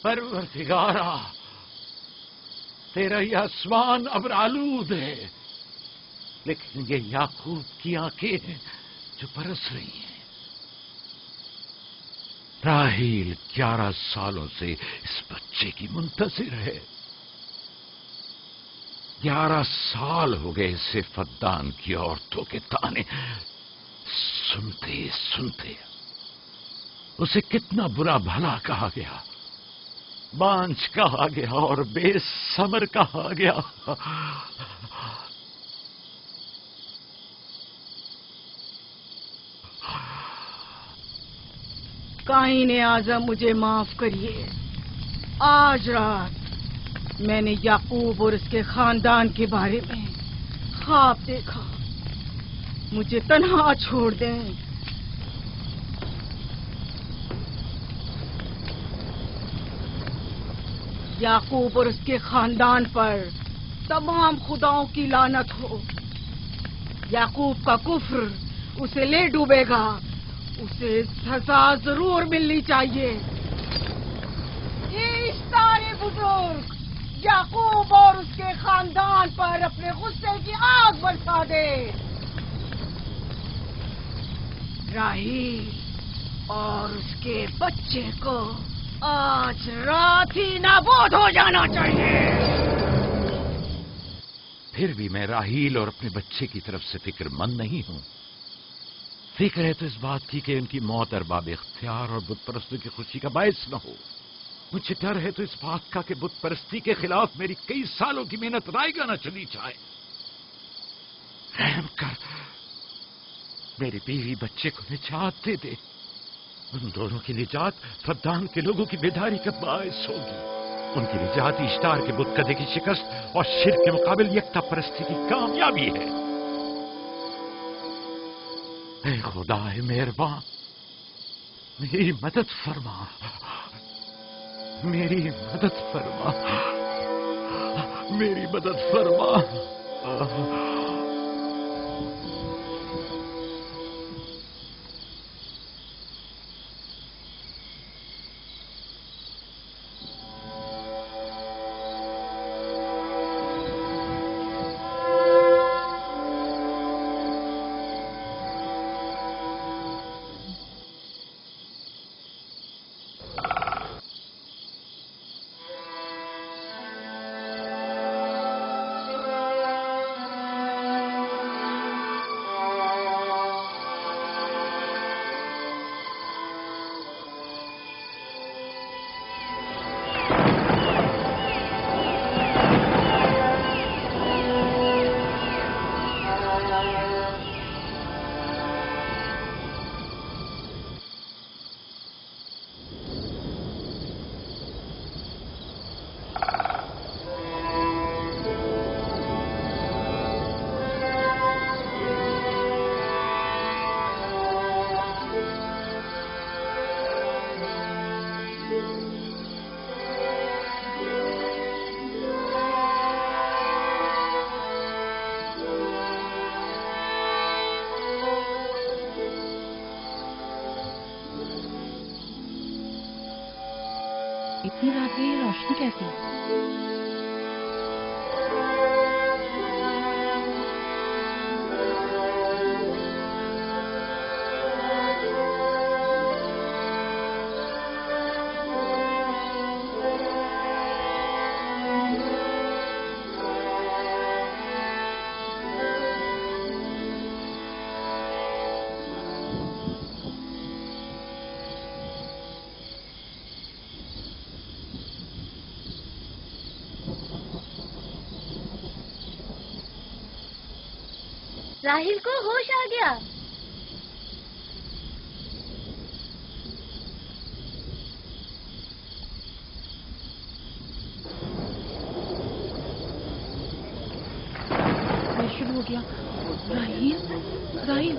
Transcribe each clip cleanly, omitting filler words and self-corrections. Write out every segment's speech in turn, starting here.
پروردگارا، تیرا یہ آسمان ابر آلود ہے، لیکن یہ یعقوب کی آنکھیں ہیں جو برس رہی ہیں۔ راحیل 11 سالوں سے اس بچے کی منتظر ہے۔ 11 سال ہو گئے اسے فدان کی عورتوں کے تانے سنتے سنتے۔ اسے کتنا برا بھلا کہا گیا، بانجھ کہا گیا اور بے ثمر کہا گیا۔ قائن اعظم مجھے معاف کریے، آج رات میں نے یعقوب اور اس کے خاندان کے بارے میں خواب دیکھا، مجھے تنہا چھوڑ دیں۔ یعقوب اور اس کے خاندان پر تمام خداؤں کی لعنت ہو۔ یعقوب کا کفر اسے لے ڈوبے گا، اسے سزا ضرور ملنی چاہیے۔ اشتار بزرگ یعقوب اور اس کے خاندان پر اپنے غصے کی آگ برسا دے۔ راحیل اور اس کے بچے کو آج رات ہی نابود ہو جانا چاہیے۔ پھر بھی میں راحیل اور اپنے بچے کی طرف سے فکر مند نہیں ہوں۔ فکر ہے تو اس بات کی کہ ان کی موت ارباب اختیار اور بت پرستوں کی خوشی کا باعث نہ ہو۔ مجھے ڈر ہے تو اس بات کا کہ بت پرستی کے خلاف میری کئی سالوں کی محنت رائے گا نہ چلی جائے۔ رحم کر، میری بیوی بچے کو نجات دے دے۔ ان دونوں کی نجات فدان کے لوگوں کی بیداری کا باعث ہوگی۔ ان کی نجات اشتار کے بت کدے کی شکست اور شرک کے مقابل یکتا پرستی کی کامیابی ہے۔ اے خدا مہربان، میری مدد فرما، میری مدد فرما، میری مدد فرما۔ اتنی رات میں یہ روشنی کیسی؟ راحیل کو ہوش آ گیا۔ شروع ہو گیا۔ راحیل راحیل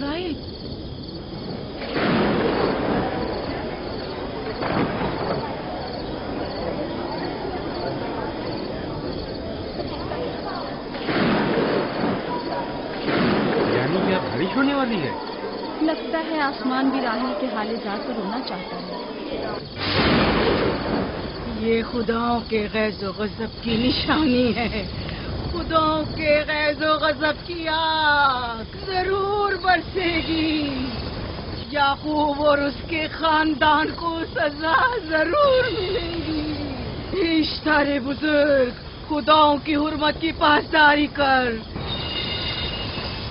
راحیل بارش ہونے والی ہے۔ لگتا ہے آسمان بھی راحیل کے حال ذات پر رونا چاہتا ہے۔ یہ خداؤں کے غیظ و غضب کی نشانی ہے. خداؤں کے غیظ و غضب کی آگ ضرور برسے گی. یعقوب اور اس کے خاندان کو سزا ضرور ملے گی. اشتارے بزرگ، خداؤں کی حرمت کی پاسداری کر.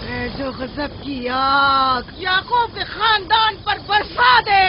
غیظ و غضب کی آگ یعقوب کے خاندان پر برسا دے.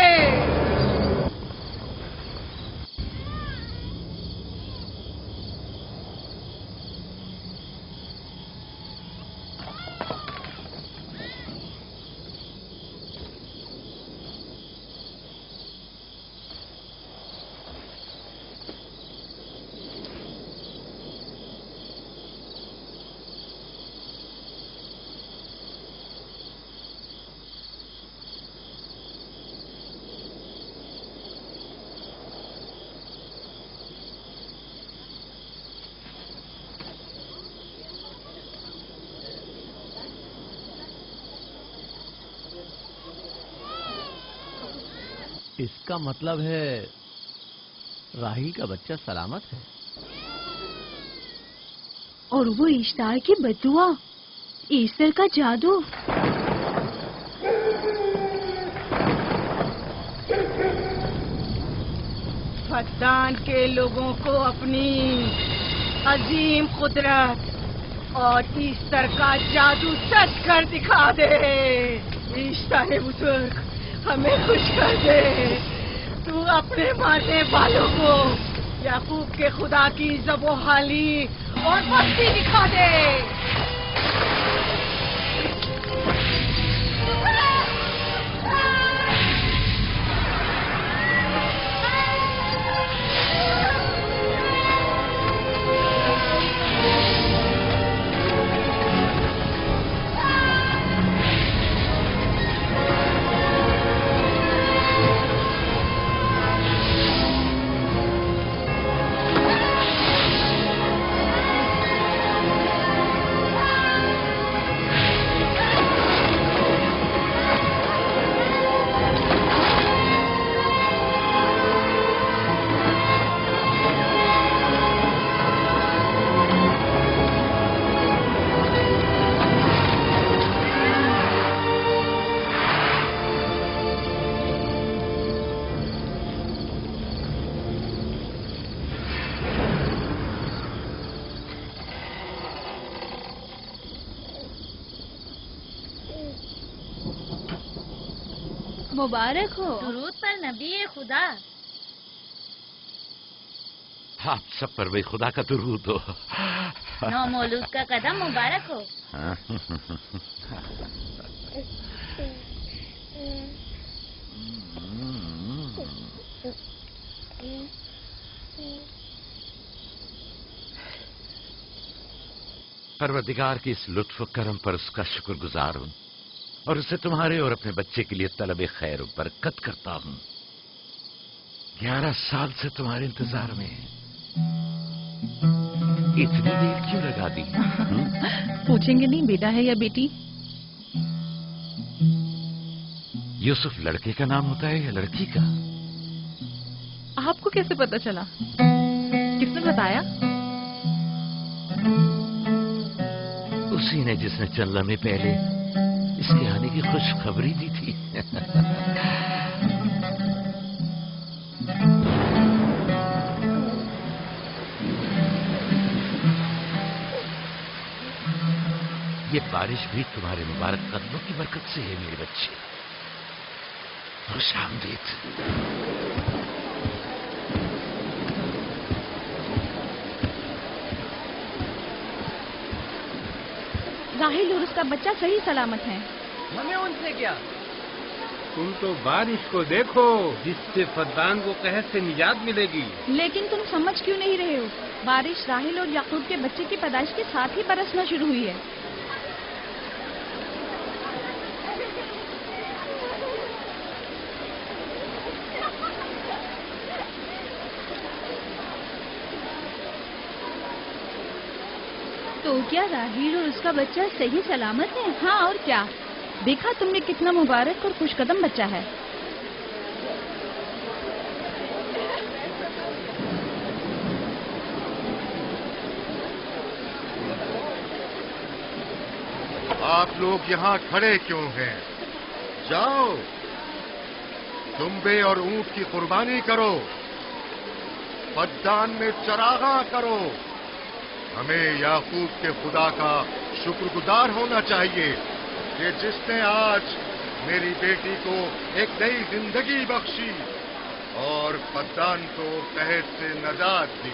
اس کا مطلب ہے راہیل کا بچہ سلامت ہے. اور وہ اشتار کی بددعا، ایسٹر کا جادو. فدان کے لوگوں کو اپنی عظیم قدرت اور ایسٹر کا جادو سچ کر دکھا دے. ایسٹر بزرگ، ہمیں خوش کر دے. تو اپنے مارنے والوں کو یعقوب کے خدا کی ذب و حالی اور مستی دکھا دے. مبارک ہو. درود پر نبی خدا. آپ سب پر بھی خدا کا درود ہو. نو مولود کا قدم مبارک ہو. پروردگار کی اس لطف و کرم پر اس کا شکر گزار ہوں اور اسے تمہارے اور اپنے بچے کے لیے طلب خیر و برکت کرتا ہوں. 11 سال سے تمہارے انتظار میں اتنی دیر کیوں لگا دی؟ پوچھیں گے نہیں بیٹا ہے یا بیٹی؟ یوسف لڑکے کا نام ہوتا ہے یا لڑکی کا؟ آپ کو کیسے پتا چلا؟ کس نے بتایا؟ اسی نے جس نے چند لمحے پہلے اس کے آنے کی خوشخبری دی تھی. یہ بارش بھی تمہارے مبارک قدموں کی برکت سے ہے میرے بچے. خوش آمدید. راہیل اور اس کا بچہ صحیح سلامت ہیں. ہمیں ان سے کیا؟ تم تو بارش کو دیکھو جس سے فدان کو قحط سے نجات ملے گی. لیکن تم سمجھ کیوں نہیں رہے ہو؟ بارش راہیل اور یعقوب کے بچے کی پیدائش کے ساتھ ہی برسنا شروع ہوئی ہے. تو کیا راہیل اور اس کا بچہ صحیح سلامت ہے؟ ہاں اور کیا. دیکھا تم نے کتنا مبارک اور خوش قدم بچہ ہے. آپ لوگ یہاں کھڑے کیوں ہیں؟ جاؤ دمبے اور اونٹ کی قربانی کرو، فدان میں چراغاں کرو۔ ہمیں یعقوب کے خدا کا شکر گزار ہونا چاہیے کہ جس نے آج میری بیٹی کو ایک نئی زندگی بخشی اور فدان کو قحط سے نجات دی۔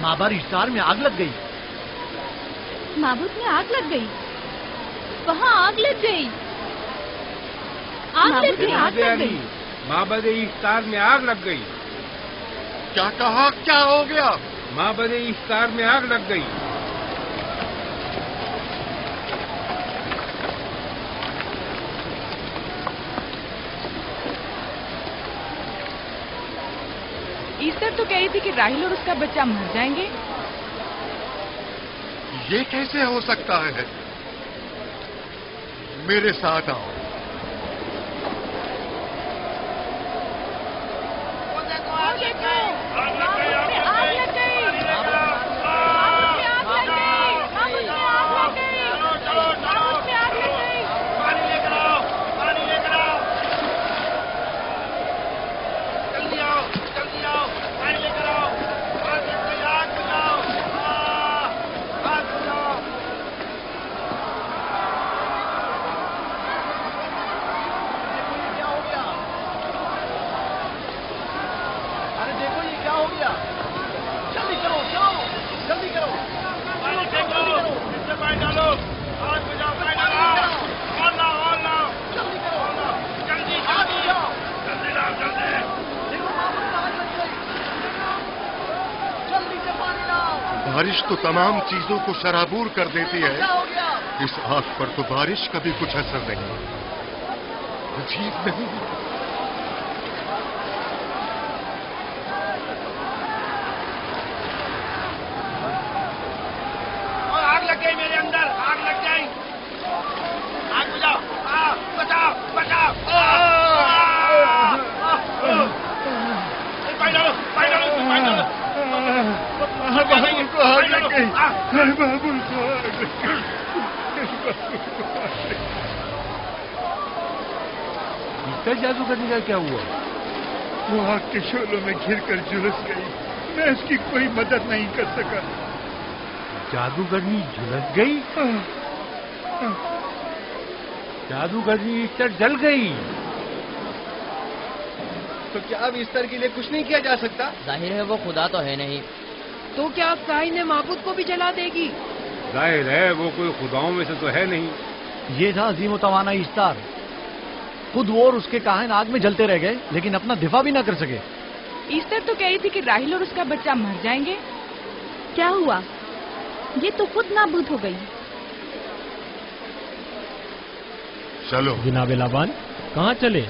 معبد اشتار میں آگ لگ گئی۔ معبود میں آگ لگ گئی؟ وہاں آگ لگ گئی؟ آگ لگ گئی؟ معبد اشتار میں آگ لگ گئی۔ کیا کہا؟ کیا ہو گیا؟ معبد اشتار میں آگ لگ گئی۔ ایسٹر تو کہہ رہی تھی کہ راہیل اور اس کا بچہ مر جائیں گے۔ یہ کیسے ہو سکتا ہے؟ میرے ساتھ آؤ۔ بارش تو تمام چیزوں کو شرابور کر دیتی ہے، اس آگ پر تو بارش کا بھی کچھ اثر نہیں۔ عجیب نہیں؟ آگ لگ گئی میرے اندر، آگ لگ گئی، آگ بجھاؤ، بچاؤ بچاؤ، پانی ڈالو پانی ڈالو پانی ڈالو۔ بابو کو آگ لگ گئی، بابو کو آگ لگ گئی۔ جادوگرنی کا کیا ہوا؟ وہ آگ کے شعلوں میں گھر کر جھلس گئی، میں اس کی کوئی مدد نہیں کر سکا۔ جادوگرنی جھلس گئی؟ جادوگرنی ایسٹر جل گئی؟ تو کیا اب ایسٹر کے لیے کچھ نہیں کیا جا سکتا؟ ظاہر ہے وہ خدا تو ہے نہیں۔ تو کیا کائن نے معبود کو بھی جلا دے گی؟ ظاہر ہے وہ کوئی خداؤں میں سے تو ہے نہیں۔ یہ تھا عظیم و توانا اشتار، خود وہ اور اس کے کاہن آگ میں جلتے رہ گئے لیکن اپنا دفاع بھی نہ کر سکے۔ ایسٹر تو کہہ رہی تھی کہ راہیل اور اس کا بچہ مر جائیں گے۔ کیا ہوا؟ یہ تو خود نابود ہو گئی۔ چلو جناب لابان، کہاں چلے؟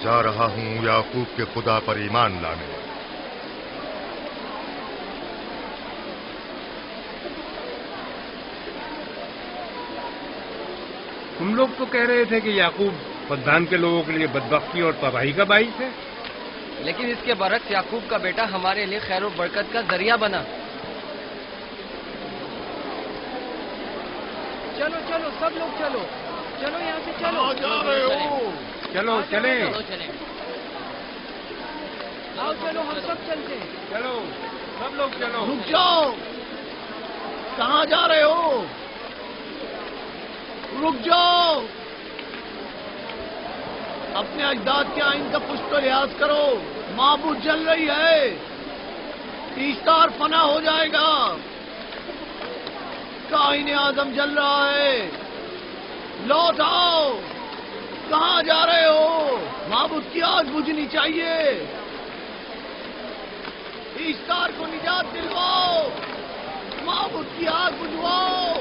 جا رہا ہوں یعقوب کے خدا پر ایمان لانے۔ تم لوگ تو کہہ رہے تھے کہ یعقوب فدان کے لوگوں کے لیے بدبختی اور تباہی کا باعث ہے، لیکن اس کے برعکس یعقوب کا بیٹا ہمارے لیے خیر و برکت کا ذریعہ بنا۔ چلو چلو سب لوگ چلو، چلو یہاں سے چلو۔ جا رہے ہو؟ چلو چلیں، آؤ چلو ہم سب چلتے ہیں۔ چلو سب لوگ چلو۔ رک جاؤ، کہاں جا رہے ہو؟ رک جاؤ، اپنے اجداد کے آئین کا پشت و لحاظ کرو، معبود جل رہی ہے، ایسٹار فنا ہو جائے گا، کائن اعظم جل رہا ہے، لوٹ آؤ، کہاں جا رہے ہو؟ معبود کی آگ بجھنی چاہیے. اشتار کو نجات دلواؤ. معبود کی آگ بجھواؤ.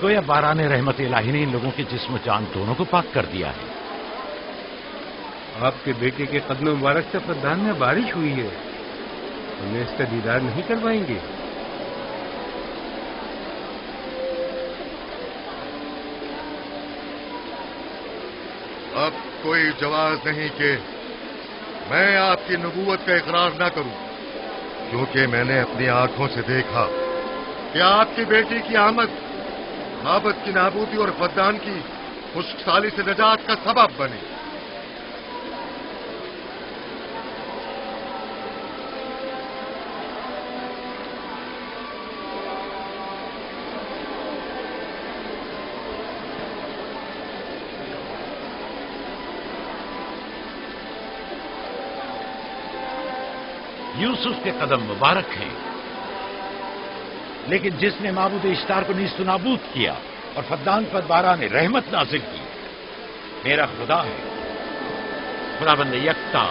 گویا باران رحمت الہی نے ان لوگوں کے جسم و جان دونوں کو پاک کر دیا ہے. آپ کے بیٹے کے قدم مبارک سے فدان میں بارش ہوئی ہے. ہمیں اس کا دیدار نہیں کروائیں گے؟ اب کوئی جواز نہیں کہ میں آپ کی نبوت کا اقرار نہ کروں، کیونکہ میں نے اپنی آنکھوں سے دیکھا کہ آپ کی بیٹی کی آمد معبد کی نابودی اور فدان کی خشک سالی سے نجات کا سبب بنی. یوسف کے قدم مبارک ہیں، لیکن جس نے معبود اشتار کو نیست و نابود کیا اور فدان پر باران رحمت نازل کی، میرا خدا ہے، خداوند یکتا.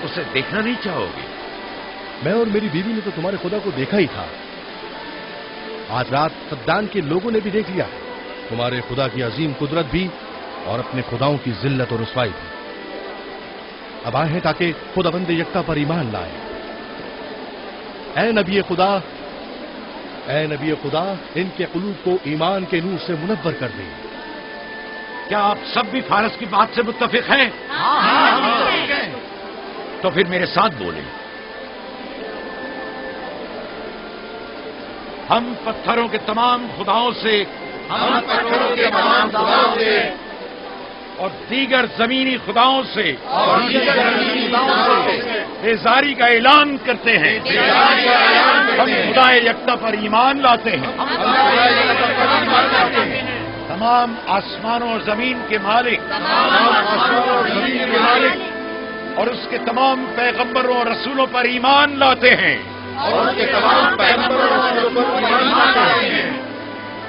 اسے دیکھنا نہیں چاہو گے؟ میں اور میری بیوی نے تو تمہارے خدا کو دیکھا ہی تھا. آج رات فدان کے لوگوں نے بھی دیکھ لیا تمہارے خدا کی عظیم قدرت بھی اور اپنے خداؤں کی ذلت اور رسوائی بھی. اب آئے ہیں تاکہ خداوند یکتا پر ایمان لائے. اے نبی خدا ان کے قلوب کو ایمان کے نور سے منور کر دیں. کیا آپ سب بھی فارس کی بات سے متفق ہیں؟ تو پھر میرے ساتھ بولیں. ہم پتھروں کے تمام خداؤں سے اور دیگر زمینی خداؤں سے بیزاری کا اعلان کرتے ہیں. ہم خدا یکتا پر ایمان لاتے ہیں. تمام آسمانوں اور زمین کے مالک اور اس کے تمام پیغمبروں اور رسولوں پر ایمان لاتے ہیں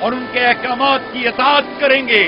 اور ان کے احکامات کی اطاعت کریں گے.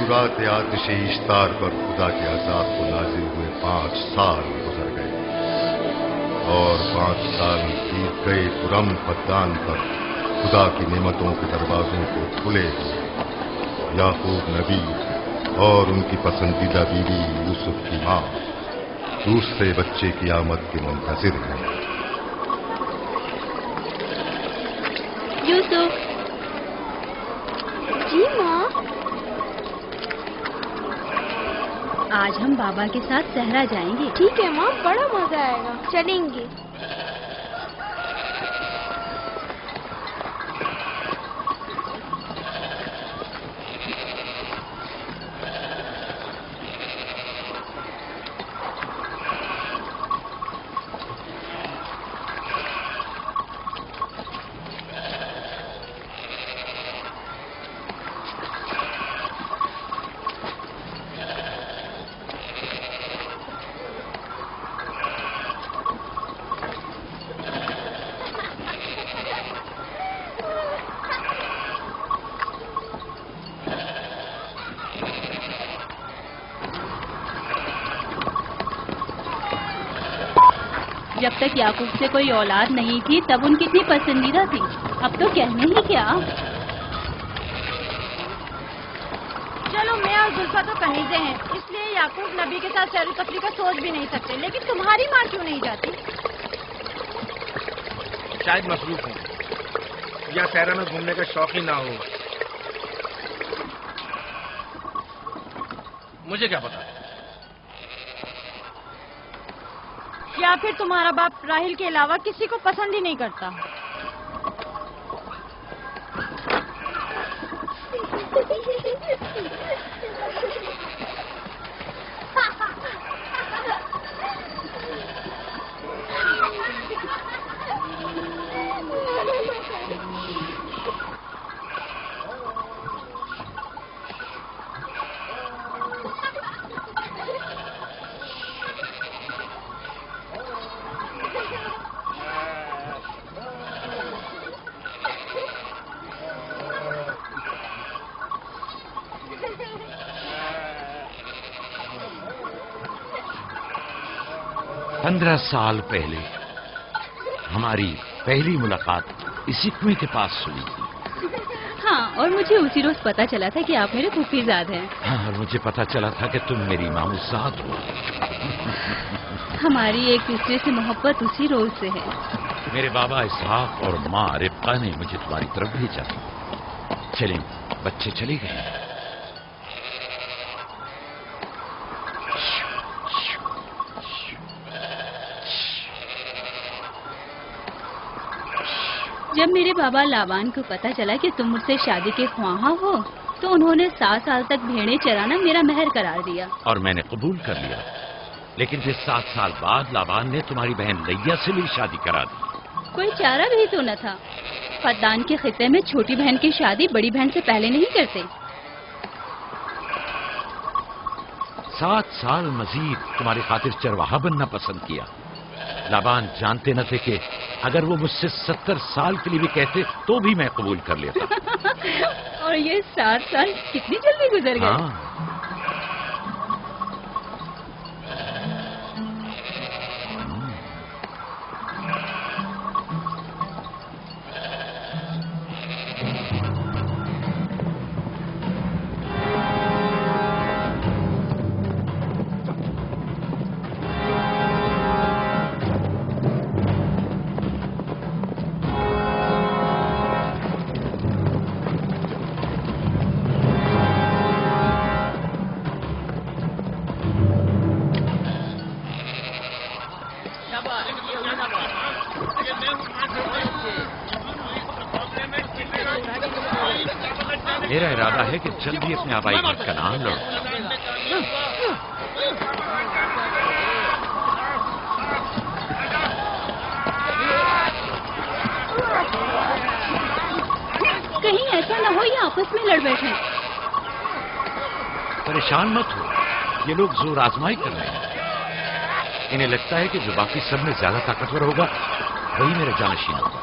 رات آتش اشتار پر خدا کے عذاب کو نازل ہوئے 5 سال گزر گئے اور 5 سال بیت گئے پرم فدان پر خدا کی نعمتوں کے دروازوں کو کھلے ہوئے. یعقوب نبی اور ان کی پسندیدہ بیوی یوسف کی ماں دوسرے بچے کی آمد کے منتظر ہیں. یوسف. جی ماں. آج ہم بابا کے ساتھ صحرا جائیں گے. ٹھیک ہے ماں، بڑا مزہ آئے گا، چلیں گے. جب تک یعقوب سے کوئی اولاد نہیں تھی تب ان کی اتنی پسندیدہ تھی. اب تو کہنے ہی کیا. چلو میں اور زلفا تو کنیزیں ہیں، اس لیے یعقوب نبی کے ساتھ سیر و تفریح کا سوچ بھی نہیں سکتے، لیکن تمہاری ماں کیوں نہیں جاتی؟ شاید مصروف ہوں یا صحرا میں گھومنے کا شوق ہی نہ ہو. مجھے کیا پتا. یا پھر تمہارا باپ راہیل کے علاوہ کسی کو پسند ہی نہیں کرتا. پندرہ سال پہلے ہماری پہلی ملاقات اسی کنویں کے پاس ہوئی تھی. ہاں، اور مجھے اسی روز پتا چلا تھا کہ آپ میرے پھوپھیزاد ہیں. ہاں، اور مجھے پتا چلا تھا کہ تم میری ماموزاد ہو. ہماری ایک دوسرے سے محبت اسی روز سے ہے. میرے بابا اسحاق اور ماں ربقہ نے مجھے تمہاری طرف بھیجا. چلیں، بچے چلے گئے. جب میرے بابا لابان کو پتا چلا کہ تم مجھ سے شادی کے خواہاں ہو تو انہوں نے 7 سال تک بھیڑیں چرانا میرا مہر قرار دیا. اور میں نے قبول کر لیا. لیکن پھر 7 سال بعد لابان نے تمہاری بہن لیا سے میری شادی کرا دی. کوئی چارہ بھی تو نہ تھا. فدان کے خطے میں چھوٹی بہن کی شادی بڑی بہن سے پہلے نہیں کرتے. 7 سال مزید تمہاری خاطر چرواہا بننا پسند کیا. لابان جانتے نہ تھے کہ اگر وہ مجھ سے 70 سال کے لیے بھی کہتے تو بھی میں قبول کر لیتا. اور یہ 7 سال کتنی جلدی گزر گئے. ہاں. میرا ارادہ ہے کہ جلدی اپنے آبائی گھر کا نام لو. کہیں ایسا نہ ہو یہ آپس میں لڑ بیٹھے. پریشان مت ہو، یہ لوگ زور آزمائی کر رہے ہیں. انہیں لگتا ہے کہ جو باقی سب میں زیادہ طاقتور ہوگا وہی میرا جانشین ہوگا.